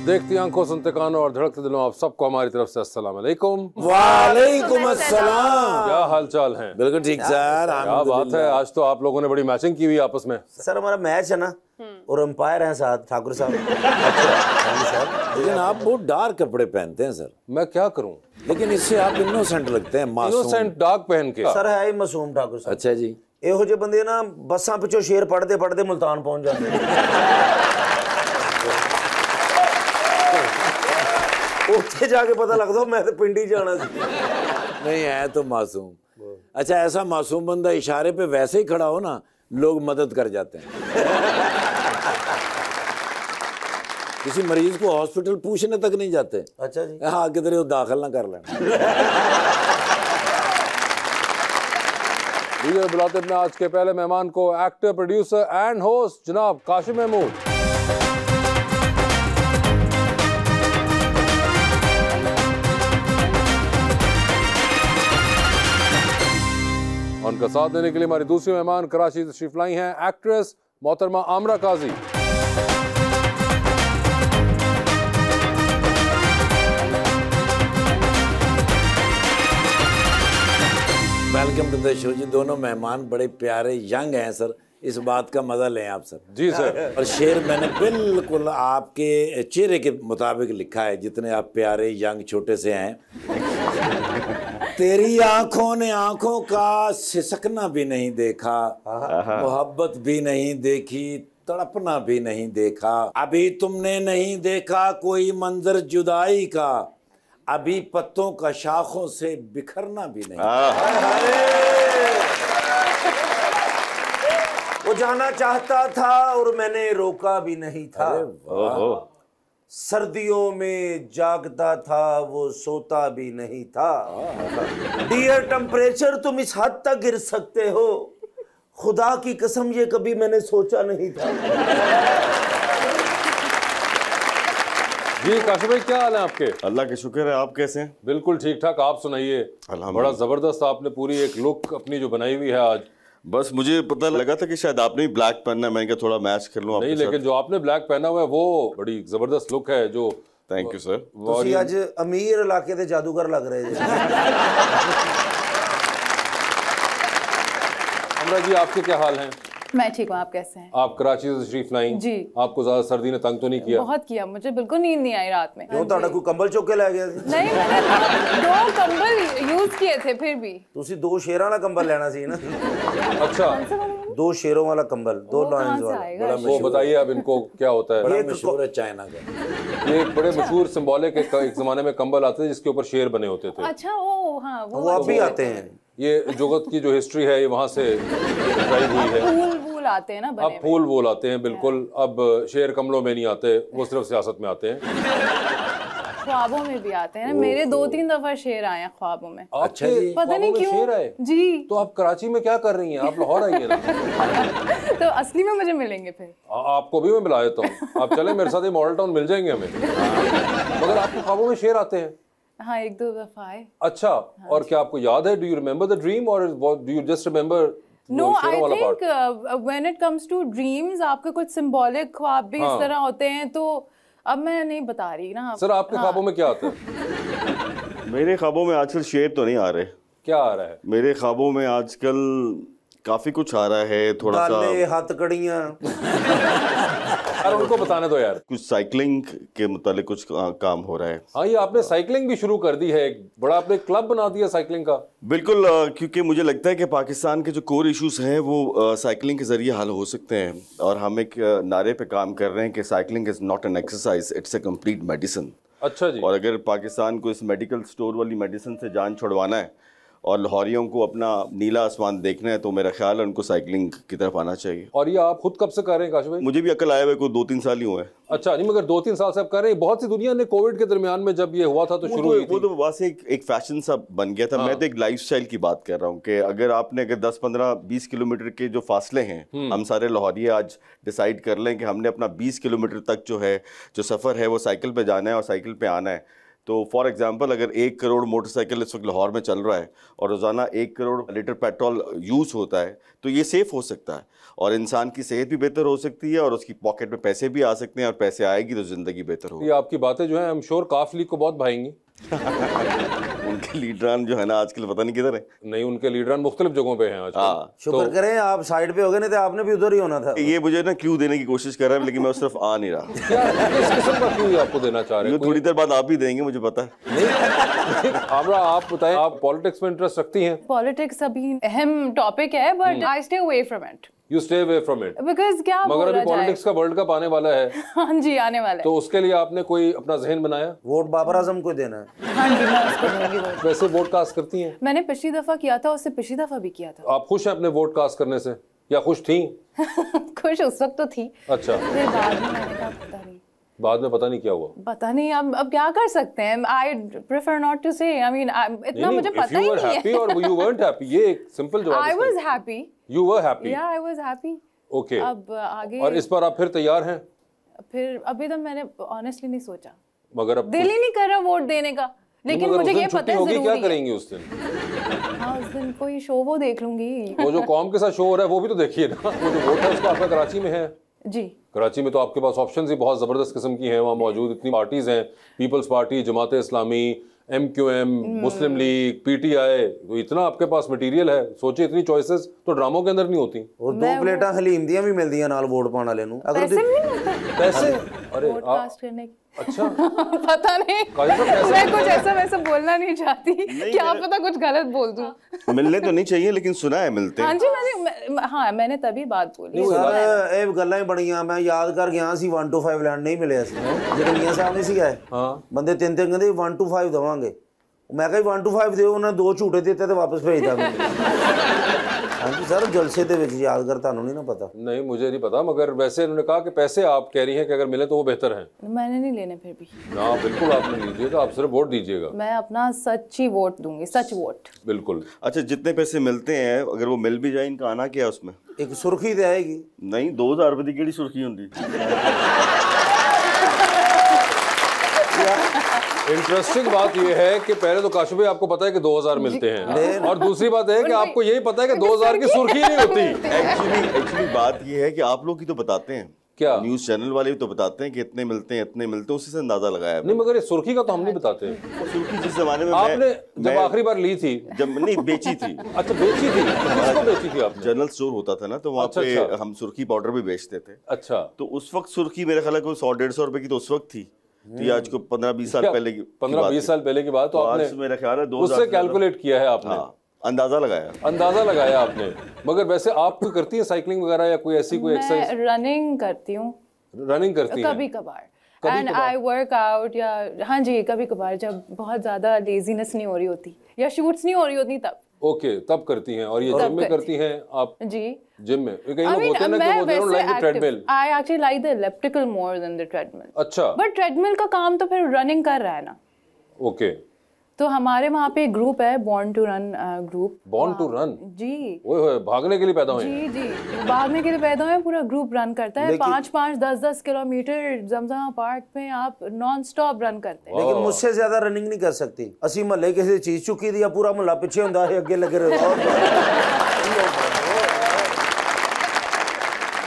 देखती आंखों, सुनते कानों और धड़कते दिलों, आप सबको हमारी तरफ से अस्सलाम वालेकुम। वालेकुम अस्सलाम। क्या हाल चाल है? बिल्कुल ठीक सर। क्या बात है, आज तो आप लोगों ने बड़ी मैचिंग की हुई आपस में। सर हमारा मैच है ना, और अंपायर हैं साथ ठाकुर साहब। लेकिन आप बहुत डार्क कपड़े पहनते हैं सर। मैं क्या करूं, लेकिन इससे आप इनोसेंट लगते हैं, मासूम। इनोसेंट डार्क पहन के। सर है ही मासूम ठाकुर साहब। अच्छा जी। ਇਹੋ ਜਿਹੇ ਬੰਦੇ ਨਾ ਬੱਸਾਂ ਪਿੱਛੋਂ ਸ਼ੇਰ ਪੜਦੇ ਪੜਦੇ ਮੁਲਤਾਨ ਪਹੁੰਚ ਜਾਂਦੇ ਉੱਥੇ ਜਾ ਕੇ ਪਤਾ ਲੱਗਦਾ ਮੈਂ ਤੇ ਪਿੰਡ ਹੀ जाना ਸੀ। नहीं है तो मासूम। अच्छा, ऐसा मासूम बंदा इशारे पे वैसे ही खड़ा हो ना, लोग मदद कर जाते हैं। किसी मरीज को हॉस्पिटल पूछने तक नहीं जाते। अच्छा जी। हाँ, किधर वो दाखिल ना कर लेना। बुलाते अपने आज के पहले मेहमान को, एक्टर, प्रोड्यूसर एंड होस्ट जनाब काशिम महमूद। उनका साथ देने के लिए हमारी दूसरी मेहमान कराची से तशरीफ लाई हैं एक्ट्रेस मोहतरमा आमरा काजी। वेलकम टू द शो जी। दोनों मेहमान बड़े प्यारे यंग हैं सर, इस बात का मजा लें आप सर। जी सर। और शेर मैंने बिल्कुल आपके चेहरे के मुताबिक लिखा है, जितने आप प्यारे यंग छोटे से हैं। तेरी आंखों ने आंखों का सिसकना भी नहीं देखा, मोहब्बत भी नहीं देखी, तड़पना भी नहीं देखा, अभी तुमने नहीं देखा कोई मंजर जुदाई का, अभी पत्तों का शाखों से बिखरना भी नहीं। वो जाना चाहता था और मैंने रोका भी नहीं था। सर्दियों में जागता था वो सोता भी नहीं था। डियर टेम्परेचर तुम इस हद तक गिर सकते हो, खुदा की कसम ये कभी मैंने सोचा नहीं था। जी काशिम भाई, क्या हाल है आपके? अल्लाह के शुक्र है, आप कैसे हैं? बिल्कुल ठीक ठाक, आप सुनाइए। बड़ा जबरदस्त आपने पूरी एक लुक अपनी जो बनाई हुई है आज। बस मुझे पता लगा था कि शायद आपने भी ब्लैक पहनना है, मैंने कहा थोड़ा मैच कर लूं आपके नहीं, लेकिन जो आपने ब्लैक पहना हुआ है वो बड़ी जबरदस्त लुक है। जो थैंक यू सर। तुसी आज अमीर इलाके दे जादूगर लग रहे हैं। अमरा जी, आपके क्या हाल हैं? मैं ठीक हूँ, आप कैसे हैं? आप कराची से तशरीफ लाई जी। आपको ज्यादा सर्दी ने तंग तो नहीं किया? बहुत किया, मुझे बिल्कुल नींद नहीं आई रात में। क्यों, ताड़ा कोई कंबल चुक के ले गया? नहीं, मैंने 2 कंबल यूज किए थे फिर भी। तुसी 2 शेरां वाला कंबल लेना सी ना। अच्छा, 2 शेरों वाला कंबल, 2 लॉयंस वाला। वो बताइए अब इनको क्या होता है? बड़ा मशहूर है चाइना का। ये एक बड़े मशहूर सिंबॉलिक एक जमाने में कंबल आते थे जिसके ऊपर शेर बने होते थे। अच्छा, वो हाँ, वो अब भी आते हैं। ये जुगत की जो हिस्ट्री है ये वहाँ से ड्राइव हुई है। फूल आते हैं ना बने अब फूल वूल आते हैं, बिल्कुल। अब शेर कमलों में नहीं आते, वो सिर्फ सियासत में आते हैं। ख्वाबों में भी आते हैं ना। मेरे 2-3 दफा शेर आए हैं ख्वाबों में। अच्छा जी, पता नहीं क्यों। शेर आए जी। तो आप कराची में क्या कर रही हैं? आप लाहौर आइए ना। तो असली में मुझे मिलेंगे फिर। आपको भी मैं मिला देता हूँ, आप चले मेरे साथ, मॉडल टाउन मिल जाएंगे हमें। मगर आपके ख्वाबों में शेर आते हैं? हाँ, 1-2 दफा आए। अच्छा, और क्या आपको याद है? Do you remember the dream और do you just remember? No, I think when it comes to dreams, आपके कुछ symbolic ख्वाब भी इस तरह होते हैं, तो अब मैं नहीं बता रही ना। सर, आपके ख्वाबों में क्या आता है? मेरे ख्वाबों में आजकल शेर तो नहीं आ रहे। क्या आ रहा है? मेरे ख्वाबों में आजकल काफी कुछ आ रहा है, थोड़ा सा हथकड़ियां। यार उनको बताने दो यार। कुछ साइकिलिंग के मुतालिक कुछ काम हो रहा है। हाँ, ये आपने साइकिलिंग भी शुरू कर दी है, एक बड़ा आपने क्लब बना दिया साइकिलिंग का। बिल्कुल, क्योंकि मुझे लगता है कि पाकिस्तान के जो कोर इश्यूज हैं वो साइकिलिंग के जरिए हल हो सकते हैं, और हम एक नारे पे काम कर रहे हैं कि cycling is not an exercise, it's a complete medicine. अच्छा जी। और अगर पाकिस्तान को इस मेडिकल स्टोर वाली मेडिसिन से जान छुड़वाना है और लाहौरियों को अपना नीला आसमान देखना है, तो मेरा ख्याल है उनको साइकिलिंग की तरफ आना चाहिए। और ये आप खुद कब से कर रहे हैं काशिफ भाई? मुझे भी अकल आया हुआ, कोई 2-3 साल ही हुए हैं। अच्छा, नहीं मगर 2-3 साल से आप कर रहे हैं। बहुत सी दुनिया ने कोविड के दरमियान में जब ये हुआ था तो शुरू हुई थी। वो तो वैसे एक फैशन सा बन गया था। मैं तो एक लाइफस्टाइल की बात कर रहा हूँ कि अगर 10-15-20 किलोमीटर के जो फासले हैं, हम सारे लाहौरी आज डिसाइड कर लें कि हमने अपना 20 किलोमीटर तक जो सफ़र है वो साइकिल पे जाना है और साइकिल पे आना है, तो फॉर एग्जांपल अगर 1 करोड़ मोटरसाइकिल इस वक्त लाहौर में चल रहा है और रोज़ाना 1 करोड़ लीटर पेट्रोल यूज़ होता है तो ये सेफ़ हो सकता है और इंसान की सेहत भी बेहतर हो सकती है और उसकी पॉकेट में पैसे भी आ सकते हैं और पैसे आएगी तो ज़िंदगी बेहतर होगी। ये आपकी बातें जो है I am sure calf league को बहुत भाएंगी। उनके लीडरान जो है ना आजकल पता नहीं किधर है। नहीं, उनके लीडरान मुख्तलिफ जगहों पे हैं आजकल। हाँ, शुक्र करें आप साइड पे हो गए, नहीं तो आपने भी उधर ही होना था। ये मुझे ना क्यों देने की कोशिश कर रहा है लेकिन मैं उस तरफ आ नहीं रहा। क्या किस किस्म का क्यों आपको देना चाह रहे ये हैं? थोड़ी देर बाद आप ही देंगे, मुझे पता है। नहीं आमरा, आप बताएं, आप पॉलिटिक्स में इंटरेस्ट रखती हैं? पॉलिटिक्स अभी अहम टॉपिक है but I stay away from it. You stay away from it because क्या मगर बोला अभी जाए। पॉलिटिक्स का वर्ल्ड कप आने वाला है। हाँ जी, आने वाला है। तो उसके लिए आपने कोई अपना जहन बनाया? वोट बाबर आजम को देना है। हाँ जी, मैं उसको दूंगी वोट। वैसे वोट कास्ट करती हैं? मैंने पिछली दफा किया था, उससे पिछली दफा भी किया था। आप खुश हैं अपने वोट कास्ट करने से या खुश थी? खुश उस वक्त तो थी, अच्छा, फिर बाद में मैंने कहा पता नहीं, बाद में पता नहीं क्या हुआ। पता नहीं अब क्या कर सकते हैं। आई प्रेफर नॉट टू से, आई मीन इतना मुझे पता ही नहीं हैप्पी है। और यू weren't happy, ये एक सिंपल जवाब आई है। Was happy, You were happy. या आई वाज हैप्पी। ओके, अब आगे और इस पर आप फिर तैयार हैं? फिर अभी तो मैंने ऑनेस्टली नहीं सोचा, मगर अब दिल ही नहीं कर रहा वोट देने का, लेकिन मगर मुझे उस दिन ये छुट्टी पता है होगी, क्या जरूरी है। करेंगी उस दिन? हाँ, उस दिन कोई शो वो देख लूंगी। वो जो कौम के साथ शो हो रहा है वो भी तो देखिए ना। वो जो वोट है उसका आपका कराची में है। जी, कराची में तो आपके पास ऑप्शंस ही बहुत ज़बरदस्त किस्म की हैं वहाँ मौजूद। इतनी पार्टीज़ हैं, peoples party, Jamaat Islami, MQM, मुस्लिम लीग, PTI, तो इतना आपके पास मटेरियल है। सोचिए इतनी चॉइसेस तो ड्रामों के अंदर नहीं होती। और 2 प्लेटा हलीम दियां भी मिलती हैं नाल वोट पाने वाले नूं। अगर पैसे भी नहीं मिलते पैसे? अरे वोट आप कास्ट करने की। अच्छा, पता नहीं, काजी साहब, पैसे- मैं कुछ ऐसा वैसा बोलना नहीं चाहती, क्या पता कुछ गलत बोल दूं। मिलने तो नहीं चाहिए लेकिन सुना है मिलते हाँ हैं। जी, हाँ मैंने तभी बात बोली। सर ਇਹ ਗੱਲਾਂ ਹੀ ਬੜੀਆਂ ਮੈਂ ਯਾਦ ਕਰ ਗਿਆ ਸੀ 1 to 5 ਲੈਂਡ ਨਹੀਂ ਮਿਲਿਆ ਸੀ ਜਦੋਂ ਮੀਆਂ ਸਾਹਿਬ ਨਹੀਂ ਸੀ ਆਏ हाँ ਬੰਦੇ ਤਿੰਨ ਤਿੰਨ ਕਹਿੰਦੇ 1 to 5 ਦਵਾਂਗੇ ਮੈਂ ਕਿਹਾ 1 to 5 ਦਿਓ ਉਹਨਾਂ 2 ਝੂਟੇ ਦਿੱਤੇ ਤੇ ਵਾਪਸ ਭੇਜਦਾ ਮੈਨੂੰ। ਹਾਂਜੀ ਸਰ ਜਲਸੇ ਦੇ ਵਿੱਚ ਯਾਦ ਕਰ ਤੁਹਾਨੂੰ नहीं ना पता। नहीं मुझे नहीं पता, मगर वैसे इन्होंने कहा कि पैसे आप कह रही हैं कि अगर मिले तो वो बेहतर हैं। मैंने नहीं लेने फिर भी, ना बिल्कुल आपने लीजिएगा, आप सिर्फ वोट दीजिएगा। मैं अपना सच ही वोट दूंगी, सच वोट। बिल्कुल। अच्छा, जितने पैसे मिलते हैं अगर वो मिल भी जाए, इनका आना क्या है उसमें? एक सुर्खी ते आएगी। नहीं, 2000 रुपए की केड़ी सुर्खी होंदी? इंटरेस्टिंग बात यह है कि पहले तो काशिफ भाई आपको पता है कि 2000 मिलते हैं, और दूसरी बात है कि आपको यही पता है कि 2000 की सुर्खी नहीं होती। एक्चुअली बात ये है कि आप लोग ही तो बताते हैं, क्या? न्यूज चैनल वाले भी तो बताते हैं कि इतने मिलते हैं, इतने मिलते हैं, उसी से अंदाजा लगाया नहीं, मगर ये सुर्खी का तो हम नहीं बताते। वो सुर्खी जिस जमाने में आपने जब आखिरी बार ली थी, जब नहीं बेची थी, अच्छा बेची थी, किसको बेची थी आपने? जनरल स्टोर होता था ना, तो वहाँ अच्छा, पे अच्छा। हम सुर्खी पाउडर भी बेचते थे। अच्छा, तो उस वक्त सुर्खी मेरे ख्याल है कोई 100-150 रुपए की तो उस वक्त थी। तो ये आज को 15-20 साल पहले की 15-20 साल पहले की बात, तो आज आपने मेरा ख्याल है 2000 उससे कैलकुलेट किया है आपने। हाँ, अंदाजा लगाया। अंदाजा लगाया आपने। मगर वैसे आप कोई करती हैं साइकिलिंग वगैरह या कोई ऐसी कोई एक्सरसाइज? मैं रनिंग करती हूँ रनिंग करती हैं? कभी कभार, एंड आई वर्क आउट, या हाँ जी कभी कभार जब बहुत ज्यादा लेजीनेस नहीं हो रही होती या शूट्स नहीं हो रही होती तब। ओके, तब करती हैं। और ये तब जिम में करती करती हैं आप? जी, जिम में कई लोग होते हैं ना कि वो they don't like the treadmill. I actually like the elliptical more than the treadmill. अच्छा, बट ट्रेडमिल का काम तो फिर रनिंग कर रहा है ना। ओके। तो हमारे वहाँ पे एक ग्रुप है, born to run group. Born to run? जी, ओए होए, भागने के लिए पैदा हुए हैं? जी जी, भागने के लिए पैदा हुए, पूरा ग्रुप रन करता है। 5-5, 10-10 किलोमीटर जमजमा पार्क में आप नॉन स्टॉप रन करते हैं। लेकिन मुझसे ज्यादा रनिंग नहीं कर सकती। असी महल्ले किसी चीज चुकी दी, पूरा महल्ला पीछे हुंदा है, अगे लगे रहे।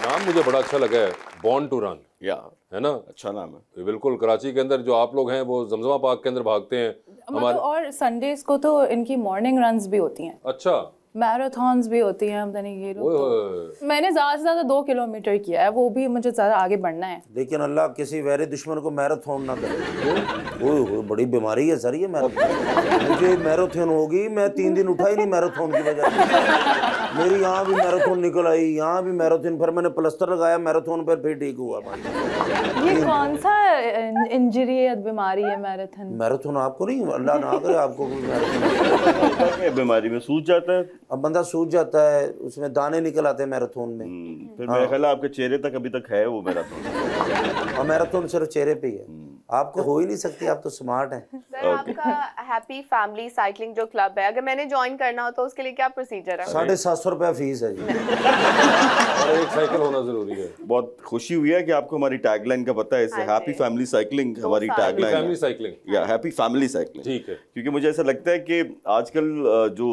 नाम मुझे बड़ा अच्छा लगा है, बॉर्न टू रन, या है ना? अच्छा नाम है। ये बिल्कुल कराची के अंदर जो आप लोग हैं वो जमजमा पार्क के अंदर भागते हैं मतलब, और संडेज को तो इनकी मॉर्निंग रन्स भी होती हैं, अच्छा, मैराथन्स भी होती हैं। पता नहीं ये लोग ओए तो, होए। मैंने ज्यादा से ज्यादा 2 किलोमीटर किया है, वो भी मुझे ज्यादा आगे बढ़ना है। लेकिन अल्लाह किसी वैरी दुश्मन को मैराथन ना करे। ओए बड़ी बीमारी है सर ये मैराथन। मुझे मैराथन होगी, मैं 3 दिन उठा ही नहीं मैराथन की वजह से। मेरी यहाँ भी मैराथन निकल आई, यहाँ भी मैराथन, फिर मैंने प्लास्टर लगाया मैराथन पर, फिर ठीक हुआ। ये कौन सा इंजरी या बीमारी है मैराथन? मैराथन आपको नहीं, अल्लाह ना करे आपको कोई मैराथन। बीमारी में सूज जाता है, अब बंदा सूज जाता है, उसमें दाने निकल आते हैं मैराथन में। फिर मेरा ख्याल है आपके चेहरे तक अभी तक है वो मैराथन। और मैराथन सिर्फ चेहरे पे ही है। आपको हो ही नहीं सकती, आप तो स्मार्ट हैं। सर आपका हैप्पी फैमिली साइकिलिंग जो क्लब है, अगर मैंने ज्वाइन करना हो तो उसके लिए क्या प्रोसीजर है? 750 रुपया फीस है जी। और एक साइकिल होना जरूरी है। बहुत खुशी हुई है कि आपको हमारी टैगलाइन का पता है। इससे हैप्पी फैमिली साइकिलिंग हमारी टैगलाइन फैमिली साइकिलिंग या हैप्पी फैमिली साइकिलिंग। ठीक है। क्योंकि मुझे ऐसा लगता है कि आजकल जो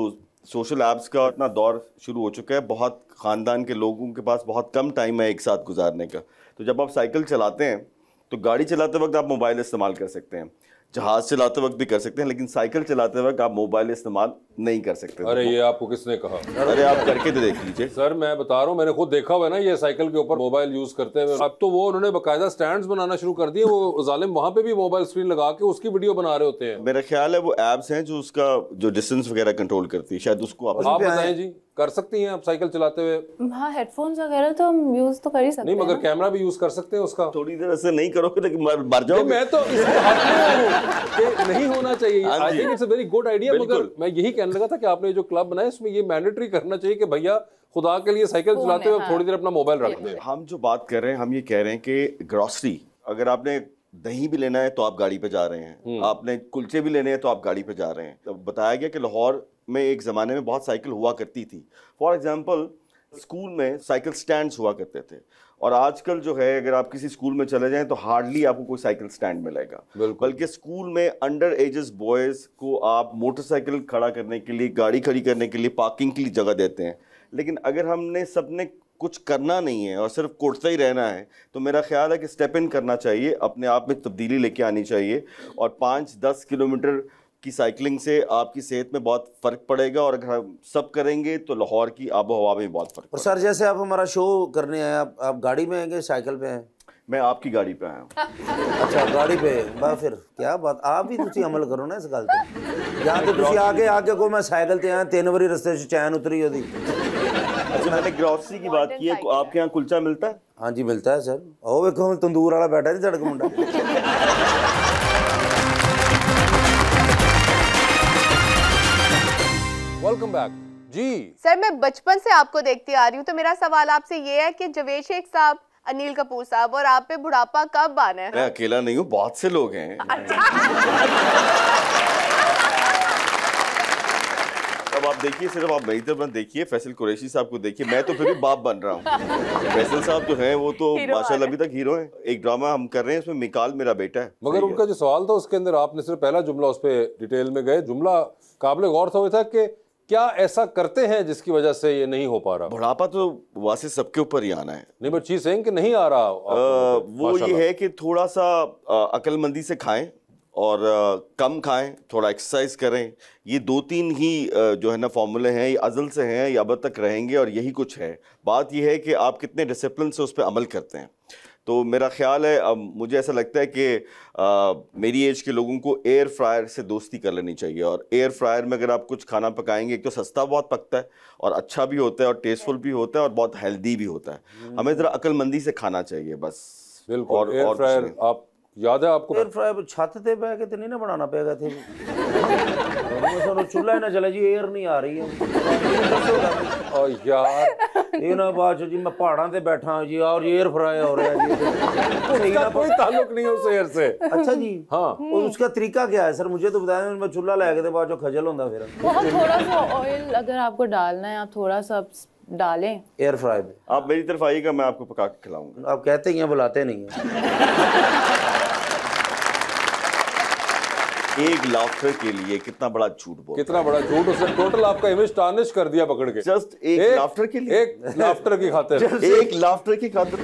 सोशल एप्स का इतना दौर शुरू हो चुका है, बहुत ख़ानदान के लोगों के पास बहुत कम टाइम है एक साथ गुजारने का। तो जब आप साइकिल चलाते हैं तो गाड़ी चलाते वक्त आप मोबाइल इस्तेमाल कर सकते हैं, जहाज चलाते वक्त भी कर सकते हैं, लेकिन साइकिल चलाते वक्त आप मोबाइल इस्तेमाल नहीं कर सकते। अरे ये आपको किसने कहा? अरे आप करके तो देख लीजिए सर, मैं बता रहा हूँ, मैंने खुद देखा हुआ है ना ये साइकिल के ऊपर मोबाइल यूज करते हुए। अब तो वो उन्होंने बकायदा स्टैंड्स बनाना शुरू कर दिए, वो जालिम वहां पे भी मोबाइल स्क्रीन लगा के उसकी वीडियो बना रहे होते हैं। मेरा ख्याल है वो एप्स हैं जो उसका जो डिस्टेंस वगैरह कंट्रोल करती है, शायद उसको आप बताएं जी, कर सकती हैं आप साइकिल चलाते हुए? हाँ, हेडफोन्स वगैरह तो हम यूज तो कर ही सकते नहीं, हैं। मगर कैमरा भी यूज कर सकते हैं उसका। थोड़ी देर ऐसे नहीं करोगे लेकिन मर जाओगे। मैं तो इसके हक में हूं कि नहीं होना चाहिए। I think it's a very good idea. मगर मैं यही कहने लगा था कि आपने जो क्लब बनाया इसमें ये मैंडेटरी करना चाहिए कि भैया खुदा के लिए साइकिल चलाते हुए थोड़ी देर अपना मोबाइल रख दें। हम जो बात कर रहे हैं, हम ये कह रहे हैं कि ग्रॉसरी, अगर आपने दही भी लेना है तो आप गाड़ी पे जा रहे हैं, आपने कुलचे भी लेने हैं तो आप गाड़ी पे जा रहे हैं। तो बताया गया कि लाहौर में एक ज़माने में बहुत साइकिल हुआ करती थी। फॉर एग्जांपल स्कूल में साइकिल स्टैंड्स हुआ करते थे, और आजकल जो है अगर आप किसी स्कूल में चले जाएं तो हार्डली आपको कोई साइकिल स्टैंड मिलेगा। बल्कि स्कूल में अंडर एजेस बॉयज़ को आप मोटरसाइकिल खड़ा करने के लिए, गाड़ी खड़ी करने के लिए, पार्किंग के लिए जगह देते हैं। लेकिन अगर हमने सबने कुछ करना नहीं है और सिर्फ कोटता ही रहना है, तो मेरा ख्याल है कि स्टेप इन करना चाहिए, अपने आप में तब्दीली लेके आनी चाहिए। और 5-10 किलोमीटर की साइकिलिंग से आपकी सेहत में बहुत फ़र्क पड़ेगा, और अगर हम सब करेंगे तो लाहौर की आबो हवा में बहुत फ़र्क और सर जैसे आप हमारा शो करने आए, आप गाड़ी में आएंगे साइकिल पे हैं? मैं आपकी गाड़ी पे आया हूँ। अच्छा, गाड़ी पे बा, फिर क्या बात, आप भी तुसी अमल करो ना इस गल ते। या तो तुसी आगे को मैं साइकिल ते आया 3 बारी रस्ते से चैन उतरी ओदी। अच्छा, मैंने ग्रॉसरी की बात की है, आपके यहाँ कुलचा मिलता है? हाँ जी मिलता है सर। ओ देखो तंदूर वाला बैठा है सड़क मुंडा। वेलकम बैक जी। सर मैं बचपन से आपको देखती आ रही हूँ, तो मेरा सवाल आपसे ये है कि जावेद शेख साहब, अनिल कपूर साहब और आप पे बुढ़ापा कब आना है? मैं अकेला नहीं हूँ, बहुत से लोग हैं। अब आप देखिए, सिर्फ आप मेरी तरफ देखिए, फैसल कुरैशी साहब को देखिए, मैं तो फिर भी बाप बन रहा हूँ। फैसल साहब जो हैं वो तो माशाल्लाह अभी तक हीरो हैं। एक ड्रामा हम कर रहे हैं, इसमें मिकाल मेरा बेटा है। मगर उनका जो सवाल था उसके अंदर आपने सिर्फ पहला जुमला उस पर डिटेल में गए। जुमला काबिल गौर था, वो था कि क्या ऐसा करते हैं जिसकी वजह से ये नहीं हो पा रहा? बुढ़ापा तो वासे सबके ऊपर ही आना है। नहीं, बट चीज सेइंग कि नहीं आ रहा वो ये है कि थोड़ा सा अक्लमंदी से खाएं और कम खाएं, थोड़ा एक्सरसाइज करें। ये 2-3 ही जो है ना फॉर्मूले हैं, ये अज़ल से हैं, ये अब तक रहेंगे और यही कुछ है। बात ये है कि आप कितने डिसिप्लिन से उस पर अमल करते हैं। तो मेरा ख्याल है, अब मुझे ऐसा लगता है कि मेरी एज के लोगों को एयर फ्रायर से दोस्ती कर लेनी चाहिए। और एयर फ्रायर में अगर आप कुछ खाना पकाएंगे, एक तो सस्ता बहुत पकता है और अच्छा भी होता है और टेस्टफुल भी होता है और बहुत हेल्दी भी होता है। हमें ज़रा अक्लमंदी से खाना चाहिए बस। बिल्कुल। और एयर फ्रायर आप याद है आपको? एयर फ्रायर छत ते बह के तो नहीं ना बनाना पेगा थे। चूल्हा ना चला जी, एयर नहीं आ रही है। और यार ये ना बात जी, मैं पहाड़ों पे बैठा जी और एयर फ्राई हो रहा है जी। इसका कोई ताल्लुक नहीं है उस एयर से। अच्छा जी, हाँ। और उसका तरीका क्या है सर, मुझे तो बताया। मैं चूल्हा लैके तो बाद जो खजल होता फिर। बहुत थोड़ा सा ऑयल अगर आपको डालना है, आप थोड़ा सा डालें एयर फ्राई पे। आप मेरी तरफ आइएगा, मैं आपको पका के खिलाऊंगा। आप कहते ही हैं, बुलाते नहीं हैं। एक लाफ्टर के लिए कितना बड़ा झूठ बोल, कितना बड़ा झूठ। उसने टोटल आपका इमेज टार्निश कर दिया पकड़ के। जस्ट एक लाफ्टर के लिए, एक लाफ्टर की खातिर, एक लाफ्टर की खातिर।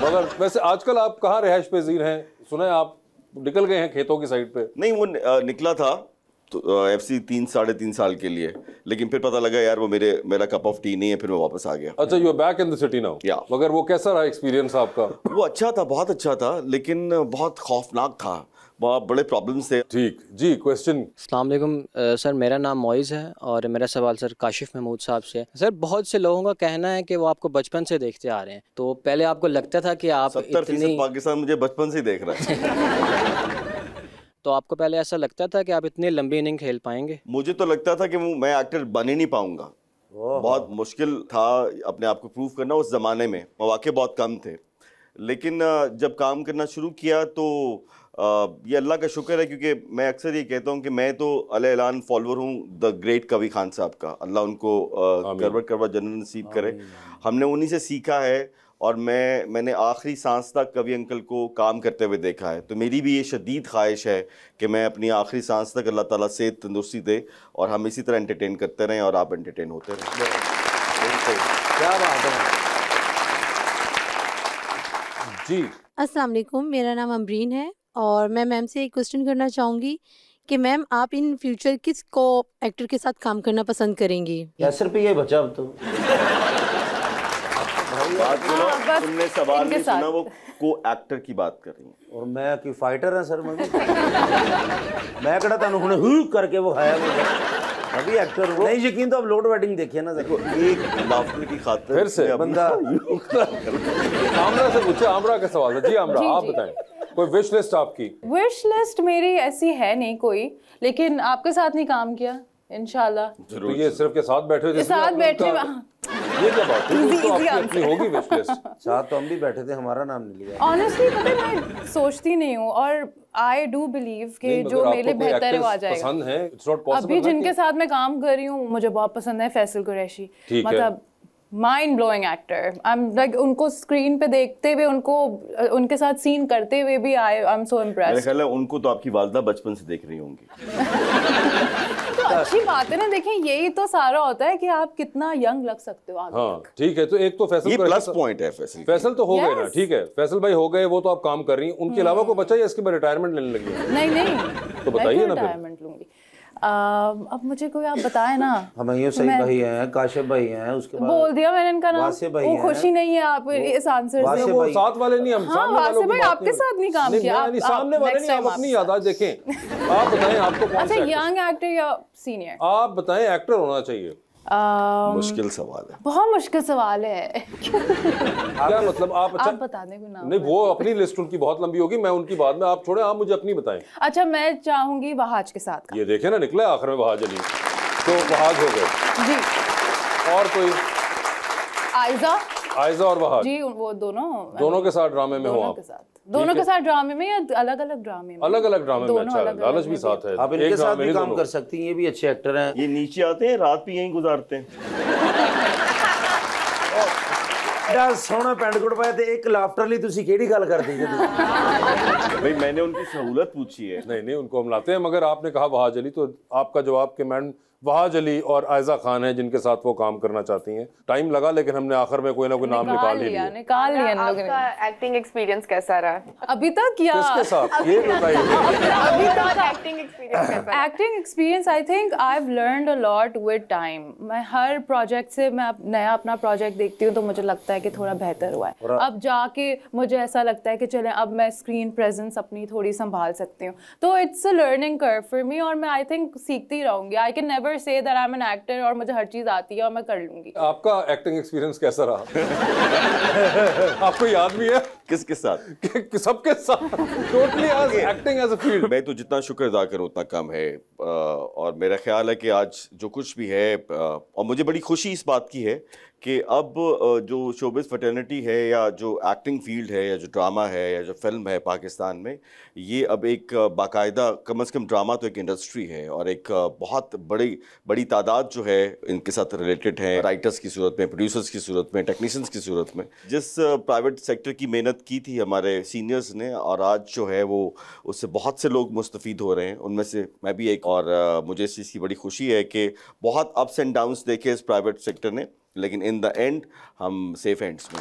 मगर वैसे आजकल आप कहाँ रिहाइश पजीर हैं? सुना है आप निकल गए हैं खेतों की साइड पे। नहीं, वो निकला था तो FC 3-3.5 साल के लिए, लेकिन फिर पता लगा यार वो मेरा कप ऑफ टी नहीं है, फिर मैं वापस आ गया। अच्छा, you are back in the city now. Yeah. मगर वो कैसा रहा एक्सपीरियंस आपका? वो अच्छा था, बहुत अच्छा था, लेकिन बहुत खौफनाक था, बहुत बड़े प्रॉब्लम्स थे। ठीक जी। क्वेश्चन। अस्सलाम वालेकुम सर, मेरा नाम मोइज़ है और मेरा सवाल सर काशिफ महमूद साहब से है। सर बहुत से लोगों का कहना है कि वो आपको बचपन से देखते आ रहे हैं, तो पहले आपको लगता था कि आप 70% पाकिस्तान मुझे बचपन से ही देख रहा है। तो आपको पहले ऐसा लगता था कि आप इतनी लंबी इनिंग खेल पाएंगे? मुझे तो लगता था कि मैं एक्टर बन ही नहीं पाऊंगा। बहुत मुश्किल था अपने आप को प्रूव करना उस ज़माने में, मौके बहुत कम थे। लेकिन जब काम करना शुरू किया तो ये अल्लाह का शुक्र है, क्योंकि मैं अक्सर ये कहता हूँ कि मैं तो अल-ऐलान फॉलोअर हूँ द ग्रेट कवी खान साहब का। अल्लाह उनको करवट जन्नत नसीब करे। हमने उन्हीं से सीखा है और मैंने आखिरी सांस तक कवि अंकल को काम करते हुए देखा है। तो मेरी भी ये शदीद ख्वाहिश है कि मैं अपनी आखिरी सांस तक अल्लाह ताला सेहत तंदुरुस्ती दे और हम इसी तरह एंटरटेन करते रहें और आप एंटरटेन होते रहें। क्या बात है जी। अस्सलाम वालेकुम, मेरा नाम अमरीन है और मैं मैम से एक क्वेश्चन करना चाहूँगी कि मैम आप इन फ्यूचर किस को एक्टर के साथ काम करना पसंद करेंगी? कैसे रुपये बचा अब तो बात सुनो, बस तुमने सवाल इनके नहीं सुना, साथ। वो को एक्टर की बात कर रही हैं। और मैं कोई फाइटर है सर मैं कड़ा तुम हुणे हू करके वो है अभी एक्टर हो नहीं यकीन तो अब लोड वेडिंग देखिए ना। देखो एक लाफ्टर की खातिर फिर से बंदा आमरा से पूछे, आमरा का सवाल था। जी आमरा, जी, आप जी। बताएं कोई विश लिस्ट आपकी? विश लिस्ट मेरी ऐसी है नहीं कोई, लेकिन आपके साथ नहीं काम किया इंशाल्लाह। तो ये सिर्फ के साथ बैठे थे, साथ बैठे ये क्या बात है? Easy, तो आपकी easy अपनी होगी विश लिस्ट। साथ तो हम भी बैठे थे, हमारा नाम नहीं लिया। ऑनेस्टली पता है मैं सोचती नहीं हूँ और आई डू बिलीव कि जो मेरे लिए बेहतर है वो आ जाएगा। पसंद है, इट्स नॉट पॉसिबल। अभी जिनके साथ मैं काम कर रही हूँ मुझे बहुत पसंद है फैसल कुरैशी, ठीक है। मतलब mind blowing actor. I am like उनको स्क्रीन पे देखते हुए, उनको उनके साथ सीन करते हुए भी आई एम सो मेरे इम्प्रेस्ड। ख्याल है उनको तो आपकी वालदा बचपन से देख रही होंगी। तो अच्छी बात है ना, देखें यही तो सारा होता है कि आप कितना यंग लग सकते हो आगे हाँ तक। ठीक है, तो एक तो फैसल ये कुरैशी प्लस पॉइंट है फैसल। फैसल तो हो गए ना, Yes. ठीक है, फैसल भाई हो गए, वो तो आप काम कर रही हैं। उनके अलावा कोई बचा या इसके बाद रिटायरमेंट लेने लगी हैं? नहीं तो बताइए ना फिर। रिटायरमेंट लूंगी। अब मुझे कोई आप बताएं ना। हमायूं सही भाई हैं, काशिफ भाई हैं, उसके बाद बोल दिया मैंने इनका नाम। वासे भाई वो हैं। खुशी नहीं है आप इस आंसर से। वासे वो भाई। साथ वाले नहीं, हम हाँ, सामने वालों वासे की भाई बात आपके साथ नहीं काम किया, नहीं, आप सामने वाले next नहीं, आप time अपनी आपके यादाश्त देखें। आप बताएं आपको कौन अच्छा सा यंग एक्टर या सीनियर? आप बताएं, एक्टर होना चाहिए। मुश्किल सवाल है, बहुत मुश्किल सवाल है। क्या मतलब आप? अच्छा आप बता दें कोई नाम। नहीं, वो अपनी लिस्ट उनकी बहुत लंबी होगी, मैं उनकी बाद में, आप छोड़े, आप मुझे अपनी बताएं। अच्छा मैं चाहूंगी वहाज के साथ का। ये देखे ना, निकला आखिर में वहाज अली, तो वहाज हो गए। जी। और कोई? आयजा और वहाज जी, वो दोनों के साथ ड्रामे में हो आप? दोनों के साथ ड्रामे में या अलग अलग ड्रामे में? अलग अलग ड्रामे में। दोनों अच्छा, अलग-अलग लालच भी में साथ है। आप एक इनके साथ ड्रामे भी नहीं काम दोनों। कर सकती हैं, ये भी अच्छे एक्टर हैं। ये नीचे आते हैं, रात भी यहीं गुजारते हैं। सोना पैंट कोट पाया थे, एक लाफ्टर ली तुसी केड़ी गल करदी जे भाई मैंने उनकी सहूलत पूछी है। नहीं उनको हम लाते हैं, मगर आपने कहा वहाज अली, तो आपका जवाब कि मैडम वहाज अली और आयजा खान है जिनके साथ वो काम करना चाहती हैं। टाइम लगा, लेकिन हमने आखिर में कोई ना कोई नाम निकाल ही लिया। निकाल लिया इन लोगों ने। आपका एक्टिंग एक्सपीरियंस कैसा रहा? अभी तक या किसके साथ ये बताइए? अभी तक एक्टिंग एक्सपीरियंस कैसा रहा? Acting experience I think I have learned a lot with time. मैं हर प्रोजेक्ट से मैं नया अपना प्रोजेक्ट देखती हूँ तो मुझे लगता है कि थोड़ा बेहतर हुआ है। अब जाके मुझे ऐसा लगता है कि चलें अब मैं स्क्रीन प्रेजेंस अपनी थोड़ी संभाल सकती हूँ। तो it's a learning curve for me और मैं आई थिंक सीखती रहूँगी। I can never say that I am an actor और मुझे हर चीज़ आती है और मैं कर लूँगी। आपका एक्टिंग एक्सपीरियंस कैसा रहा? आपको याद भी है? किसके साथ? सबके साथ, totally as acting as a field. मैं तो जितना शुक्र अदा करूं उतना कम है। और मेरा ख्याल है कि आज जो कुछ भी है, और मुझे बड़ी खुशी इस बात की है कि अब जो शोबिज़ फ्रेटर्निटी है या जो एक्टिंग फील्ड है या जो ड्रामा है या जो फिल्म है पाकिस्तान में, ये अब एक बाकायदा, कम से कम ड्रामा तो एक इंडस्ट्री है और एक बहुत बड़ी तादाद जो है इनके साथ रिलेटेड है, राइटर्स की सूरत में, प्रोड्यूसर्स की सूरत में, टेक्नीशियंस की सूरत में। जिस प्राइवेट सेक्टर की मेहनत की थी हमारे सीनियर्स ने, और आज जो है वो उससे बहुत से लोग मुस्तफ़ीद हो रहे हैं, उनमें से मैं भी एक। और मुझे इस चीज़ की बड़ी खुशी है कि बहुत अप्स एंड डाउन्स देखे इस प्राइवेट सेक्टर ने, लेकिन इन द एंड हम सेफ हैंड्स में।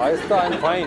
आहिस्ता, I am fine.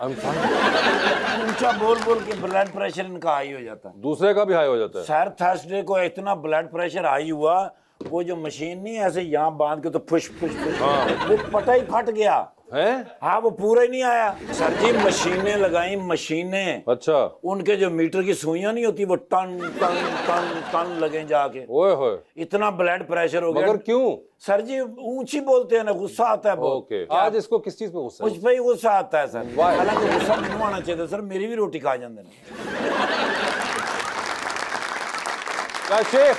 I am fine. ऊंचा बोल बोल के ब्लड प्रेशर इनका हाई हो जाता है। दूसरे का भी हाई हो जाता है। सर थर्सडे को इतना ब्लड प्रेशर हाई हुआ, वो जो मशीन नहीं है ऐसे यहाँ बांध के तो फुश फुश फुश, वो पटा ही फट गया है। हाँ, वो पूरा ही नहीं आया। सर जी मशीनें लगाई, मशीनें, अच्छा, उनके जो मीटर की सुइयां नहीं होती वो टन टन टन टन लगे जाके। ओए होए, इतना ब्लड प्रेशर हो गया। मगर क्यों? सर जी ऊंची बोलते हैं ना, गुस्सा आता है बहुत। ओके, आज इसको किस चीज पे गुस्सा मुझ है? पे ही गुस्सा आता है सर। Why? हालांकि गुस्सा नहीं आना चाहिए सर, मेरी भी रोटी खा जाते हैं। Kashif,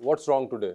what's wrong today?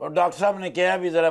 और डॉक्टर साहब ने कहा भी जरा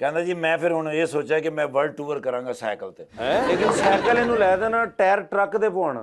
कहना जी मैं फिर ਹੁਣ ਇਹ ਸੋਚਿਆ ਕਿ ਮੈਂ ਵਰਲਡ ਟੂਰ ਕਰਾਂਗਾ ਸਾਈਕਲ ਤੇ। ਲੇਕਿਨ ਸਾਈਕਲ ਇਹਨੂੰ ਲੈ ਦੇਣਾ ਟਾਇਰ ਟਰੱਕ ਦੇ ਪਵਾਉਣਾ।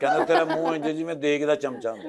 ਕਹਿੰਦਾ ਤੇਰਾ ਮੂੰਹ ਇੰਜ ਜਿਵੇਂ ਦੇਗ ਦਾ ਚਮਚਾ ਹੁੰਦਾ।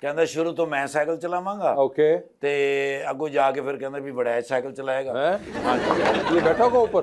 ਕਹਿੰਦਾ ਸ਼ੁਰੂ ਤੋਂ ਮੈਂ ਸਾਈਕਲ ਚਲਾਵਾਂਗਾ ओके, ਤੇ ਅੱਗੋਂ ਜਾ ਕੇ ਫਿਰ ਕਹਿੰਦਾ ਵੀ ਬੜਾ ਸਾਈਕਲ ਚਲਾਏਗਾ। ये बैठा होगा ऊपर।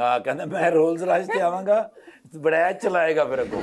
ਹਾਂ ਕਹਿੰਦਾ ਮੈਂ ਰੋਲਸ ਰਾਇਸ ਤੇ ਆਵਾਂਗਾ, ਬੜਾ ਚਲਾਏਗਾ ਫਿਰ ਅੱਗੋਂ।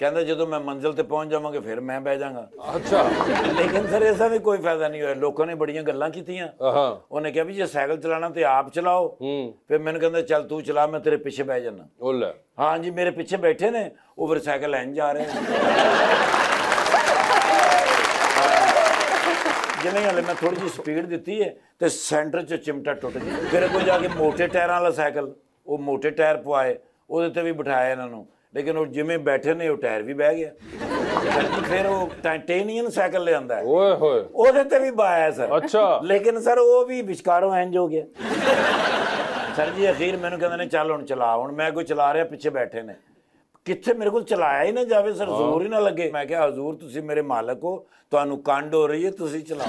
ਕਹਿੰਦਾ ਜਦੋਂ ਮੈਂ ਮੰਜ਼ਿਲ ਤੇ ਪਹੁੰਚ ਜਾਵਾਂਗੇ ਫਿਰ ਮੈਂ ਬਹਿ ਜਾਵਾਂਗਾ। अच्छा, ਲੇਕਿਨ ਸਰ ਐਸਾ ਵੀ ਕੋਈ ਫਾਇਦਾ ਨਹੀਂ ਹੋਇਆ, ਲੋਕਾਂ ਨੇ ਬੜੀਆਂ ਗੱਲਾਂ ਕੀਤੀਆਂ। हाँ, ਉਹਨੇ ਕਿਹਾ ਵੀ ਜੇ ਸਾਈਕਲ ਚਲਾਣਾ ਤੇ ਆਪ ਚਲਾਓ। ਫਿਰ ਮੈਨੂੰ ਕਹਿੰਦਾ ਚੱਲ ਤੂੰ ਚਲਾ, ਮੈਂ ਤੇਰੇ ਪਿੱਛੇ ਬਹਿ ਜਾਣਾ। ओला, ਹਾਂ ਜੀ ਮੇਰੇ ਪਿੱਛੇ ਬੈਠੇ ਨੇ, ਉਹ ਫਿਰ ਸਾਈਕਲ ਲੈਣ ਜਾ ਰਹੇ ਨੇ। ਜਿਵੇਂ ਹਲੇ ਮੈਂ ਥੋੜੀ ਜਿਹੀ ਸਪੀਡ ਦਿੱਤੀ ਹੈ ਤੇ ਸੈਂਟਰ 'ਚ ਚਿਮਟਾ ਟੁੱਟ ਗਿਆ। ਫਿਰ ਅੱਗੋਂ ਜਾ ਕੇ ਮੋਟੇ ਟਾਇਰਾਂ ਵਾਲਾ ਸਾਈਕਲ, ਉਹ ਮੋਟੇ ਟਾਇਰ ਪਵਾਏ, ਉਹਦੇ ਤੇ ਵੀ ਬਿਠਾਇਆ ਇਹਨਾਂ ਨੂੰ। ਲੇਕਿਨ ਉਹ ਜਿਵੇਂ ਬੈਠੇ ਨੇ ਉਹ ਟਾਇਰ ਵੀ ਬਹਿ ਗਿਆ। ਫਿਰ ਉਹ ਟਾਈਟੇਨੀਅਮ ਸਾਈਕਲ ਲਿਆਂਦਾ ਹੈ, ओए होए, ਉਹਦੇ ਤੇ ਵੀ ਬਾਇਆ ਸਰ। अच्छा, ਲੇਕਿਨ ਸਰ ਉਹ ਵੀ ਵਿਚਕਾਰੋਂ ਇੰਜ ਹੋ ਗਿਆ। ਸਰ ਜੀ ਅਖੀਰ ਮੈਨੂੰ ਕਹਿੰਦੇ ਨੇ ਚੱਲ ਹੁਣ ਚਲਾ। ਹੁਣ ਮੈਂ ਕੋਈ ਚਲਾ ਰਿਹਾ, ਪਿੱਛੇ ਬੈਠੇ ਨੇ, ਕਿੱਥੇ ਮੇਰੇ ਕੋਲ ਚਲਾਇਆ ਹੀ ਨਾ ਜਾਵੇ ਸਰ, ਜ਼ੋਰ ਹੀ ਨਾ ਲੱਗੇ। ਮੈਂ ਕਿਹਾ ਹਜ਼ੂਰ ਤੁਸੀਂ ਮੇਰੇ ਮਾਲਕ ਹੋ, ਤੁਹਾਨੂੰ ਕੰਡ ਹੋ ਰਹੀ ਹੈ, ਤੁਸੀਂ ਚਲਾਓ।